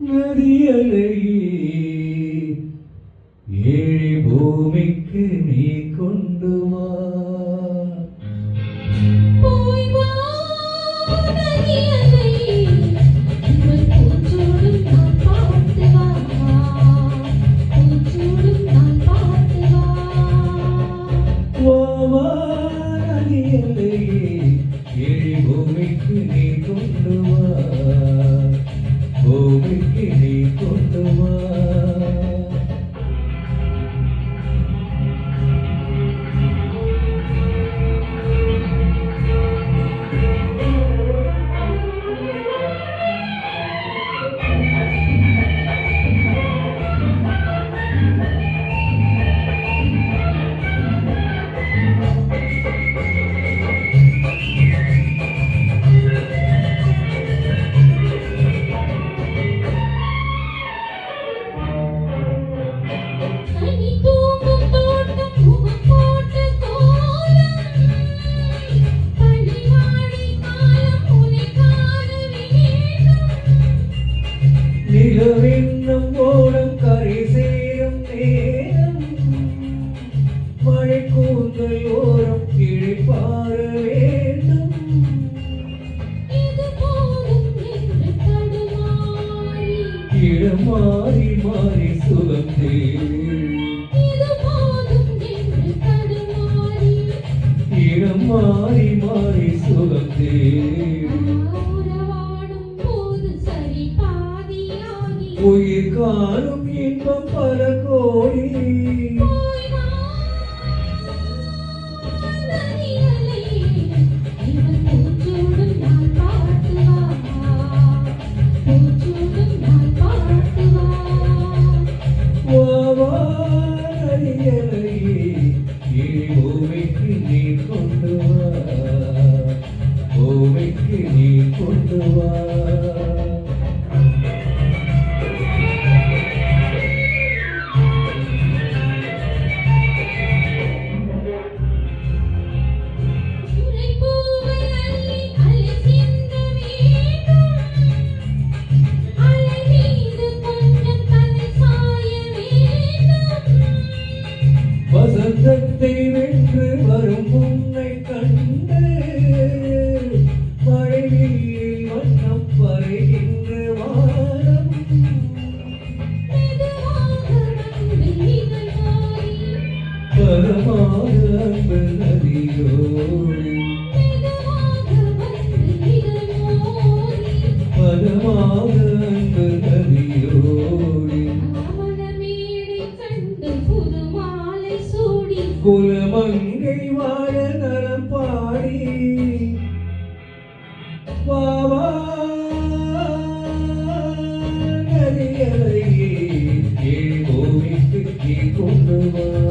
நதியலையே ஏழை பூமிக்கு நீ கொண்டு வா. ஏழை பூமிக்கு நீ கொண்டு வா, பூமிக்கு நீ கொண்டு வா. நிலவென்னும் ஓடம் கரை சேரும் நேரம், மழை கூந்தல் ஓரம் கிழிப்பார வேண்டும். இடம் மாறி மாறி சுகம் இடம் மாறி மாறி சுகம் உயிர் காணும் இன்பம் பல கோடி. பூமிக்கு நீ கொண்டு வா, பூமிக்கு நீ கொண்டு வா. வசந்தத்தை வென்று வரும் உன்னை கண்டு மழையில் வண்ணம் பறைகின்ற வானம். பரமாக அன்பு நதியோடி, பரமாக அன்பு நதியோடி. குலமங்கை வாழ நலம் பாடி வாவா நதியலையே ஏழை பூமிக்கு நீ கொண்டு வா.